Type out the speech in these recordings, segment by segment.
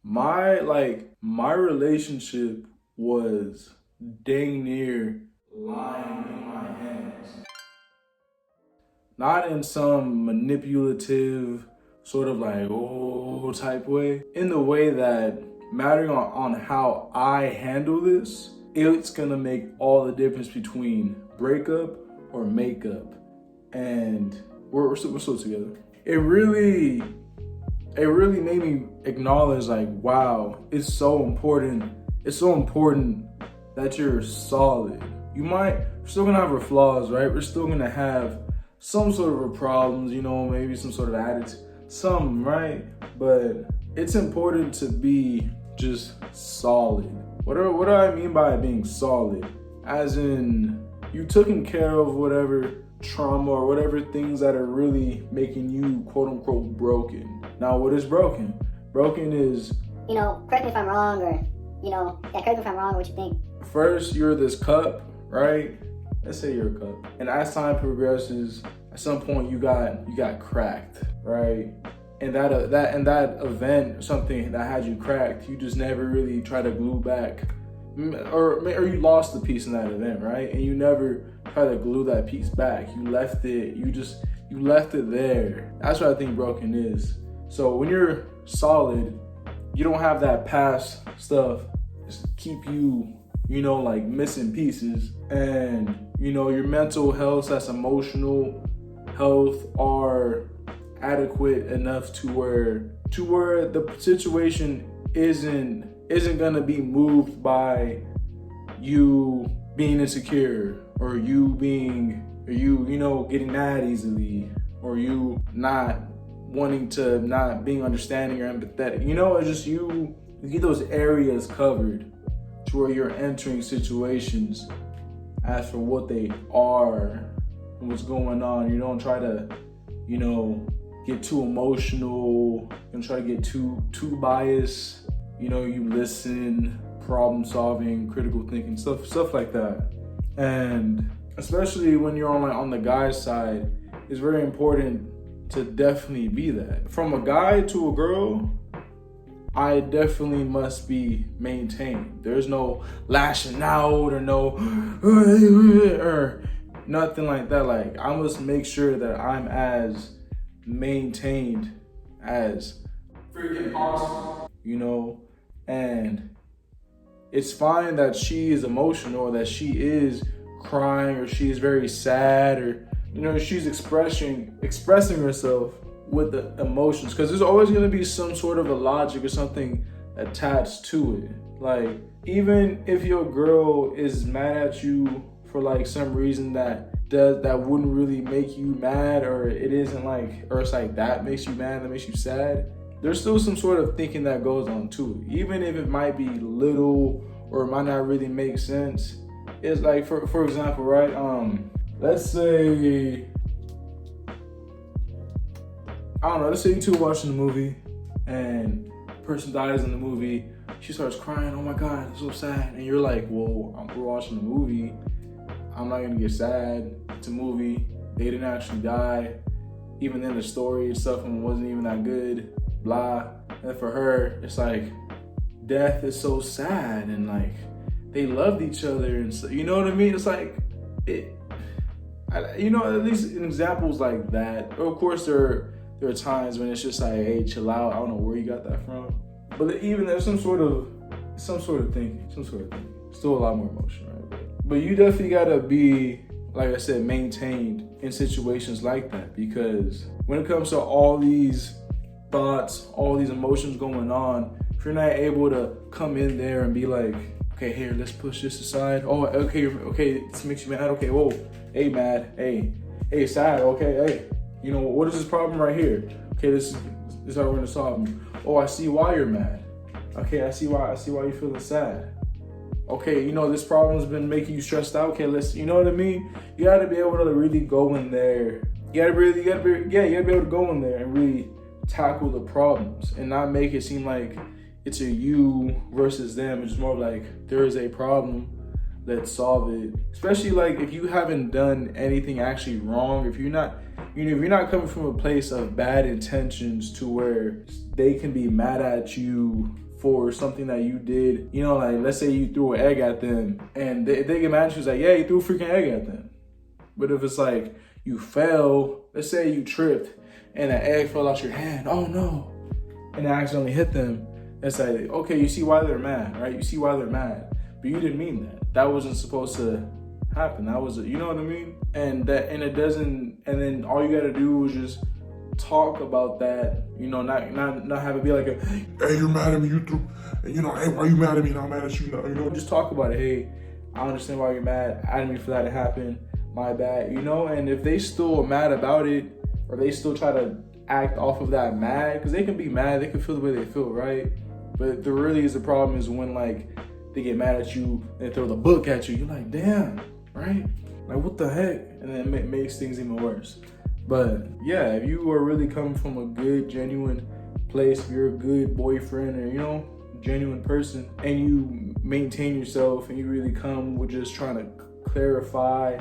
my relationship was dang near lying in my hands. Not in some manipulative sort of like oh type way. In the way that mattering on how I handle this, it's gonna make all the difference between breakup or makeup. And we're still together. It really made me acknowledge like, wow, it's so important. It's so important that you're solid. We're still gonna have our flaws, right? We're still gonna have some sort of problems, maybe some sort of attitude, some, right? But it's important to be just solid. What do I mean by being solid? As in, you taking care of whatever trauma or whatever things that are really making you quote unquote broken. Now, what is broken? Broken is, correct me if I'm wrong, or, correct me if I'm wrong, what you think. First, you're this cup, right? Let's say you're a cup. And as time progresses, at some point you got cracked, right? And that event, something that had you cracked, you just never really try to glue back, or you lost the piece in that event, right? And you never try to glue that piece back. You left it. You left it there. That's what I think broken is. So when you're solid, you don't have that past stuff just keep you, like missing pieces, and your mental health, that's emotional health, are adequate enough to where the situation isn't gonna be moved by you being insecure, or you getting mad easily, or you not wanting to not being understanding or empathetic. It's just you get those areas covered to where you're entering situations as for what they are and what's going on. You don't try to, get too emotional. You don't try to get too biased. You listen, problem solving, critical thinking, stuff like that. And especially when you're on the guy's side, it's very important to definitely be that. From a guy to a girl, I definitely must be maintained. There's no lashing out or no or nothing like that. Like, I must make sure that I'm as maintained as freaking possible, and it's fine that she is emotional, or that she is crying, or she is very sad, or she's expressing herself with the emotions, because there's always going to be some sort of a logic or something attached to it. Like, even if your girl is mad at you for like some reason that wouldn't really make you mad, or it's like that makes you mad, that makes you sad, there's still some sort of thinking that goes on too, even if it might be little or it might not really make sense. It's like, for example, right? Let's say, I don't know, let's say you two are watching the movie and the person dies in the movie. She starts crying, oh my God, it's so sad. And you're like, well, we're watching the movie. I'm not gonna get sad. It's a movie. They didn't actually die. Even then, the story and stuff wasn't even that good, blah. And for her, it's like, death is so sad, and like, they loved each other, and so, you know what I mean? It's like, at least in examples like that. Of course, there are times when it's just like, hey, chill out. I don't know where you got that from. But even there's some sort of thinking. Still a lot more emotion, right? But you definitely gotta be, like I said, maintained in situations like that, because when it comes to all these thoughts, all these emotions going on, if you're not able to come in there and be like, okay, here, let's push this aside. Oh, okay, this makes you mad. Okay, whoa, hey, mad, hey, sad. Okay, hey, what is this problem right here? Okay, this is how we're gonna solve it. Oh, I see why you're mad. Okay, I see why you're feeling sad. Okay, this problem's been making you stressed out. Okay, you know what I mean? You gotta be able to really go in there. You gotta be able to go in there and really tackle the problems and not make it seem like it's a you versus them. It's more like, there is a problem, let's solve it. Especially like if you haven't done anything actually wrong, if you're not coming from a place of bad intentions to where they can be mad at you for something that you did. You know, like let's say you threw an egg at them and they get mad at you, it's like, yeah, you threw a freaking egg at them. But if it's like you fell, let's say you tripped and an egg fell out your hand, oh no, and it accidentally hit them, it's like, okay, you see why they're mad, right? You see why they're mad, but you didn't mean that. That wasn't supposed to happen. That was, you know what I mean? And it doesn't, and then all you gotta do is just talk about that, you know, not have it be like a, hey, you're mad at me, you threw, you know, hey, why you mad at me? Not mad at you, you know, just talk about it. Hey, I understand why you're mad at me for that to happen. My bad, you know. And if they still mad about it, or they still try to act off of that mad, because they can be mad, they can feel the way they feel, right? But there really is a problem is when like they get mad at you, they throw the book at you. You're like, damn, right? Like what the heck? And then it makes things even worse. But yeah, if you are really coming from a good, genuine place, if you're a good boyfriend or, you know, genuine person, and you maintain yourself and you really come with just trying to clarify,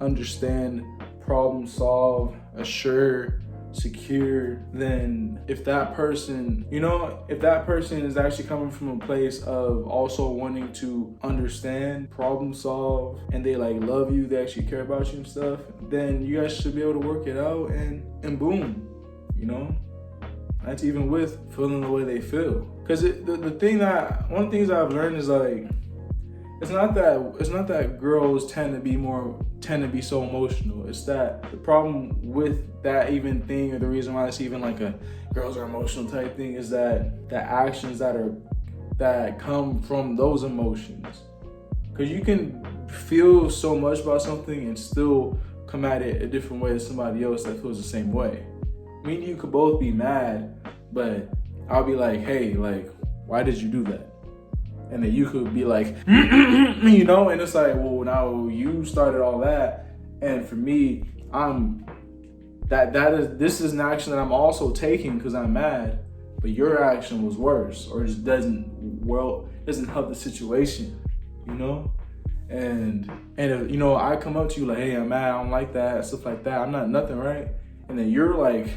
understand, problem solve, assure, secure, then if that person, you know, if that person is actually coming from a place of also wanting to understand, problem solve, and they like love you, they actually care about you and stuff, then you guys should be able to work it out and boom, you know. That's even with feeling the way they feel. Because the thing that, one of the things I've learned is like, it's not that girls tend to be so emotional. It's that the problem with that even thing, or the reason why it's even like a girls are emotional type thing, is that the actions that come from those emotions. Because you can feel so much about something and still come at it a different way than somebody else that feels the same way. Me and you could both be mad, but I'll be like, hey, like, why did you do that? And then you could be like, you know, and it's like, well, now you started all that. And for me, this is an action that I'm also taking because I'm mad, but your action was worse, or just doesn't help the situation, you know? And if, you know, I come up to you like, hey, I'm mad, I don't like that, stuff like that, I'm not nothing, right? And then you're like,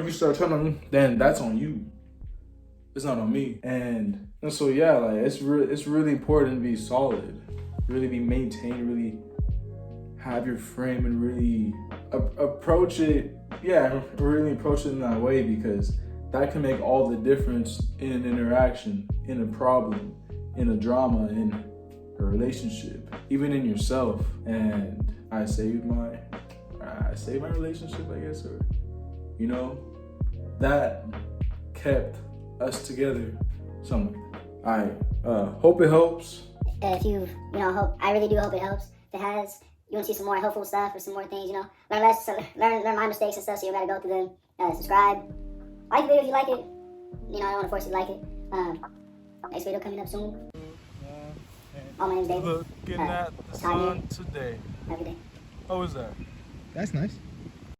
you start telling me, then that's on you. It's not on me. And so yeah, like it's really important to be solid, really be maintained, really have your frame, and really approach it. Yeah, really approach it in that way, because that can make all the difference in an interaction, in a problem, in a drama, in a relationship, even in yourself. And I saved my relationship, I guess, or, you know, that kept us together. Something. I hope it helps. If you know, I really do hope it helps. If it has, you want to see some more helpful stuff or some more things, you know, learn my mistakes and stuff, so you gotta go through them. Subscribe. Like the video if you like it. You know, I don't want to force you to like it. Next video coming up soon. My name's David. Looking at the sun today. Have a good day. How was that? That's nice.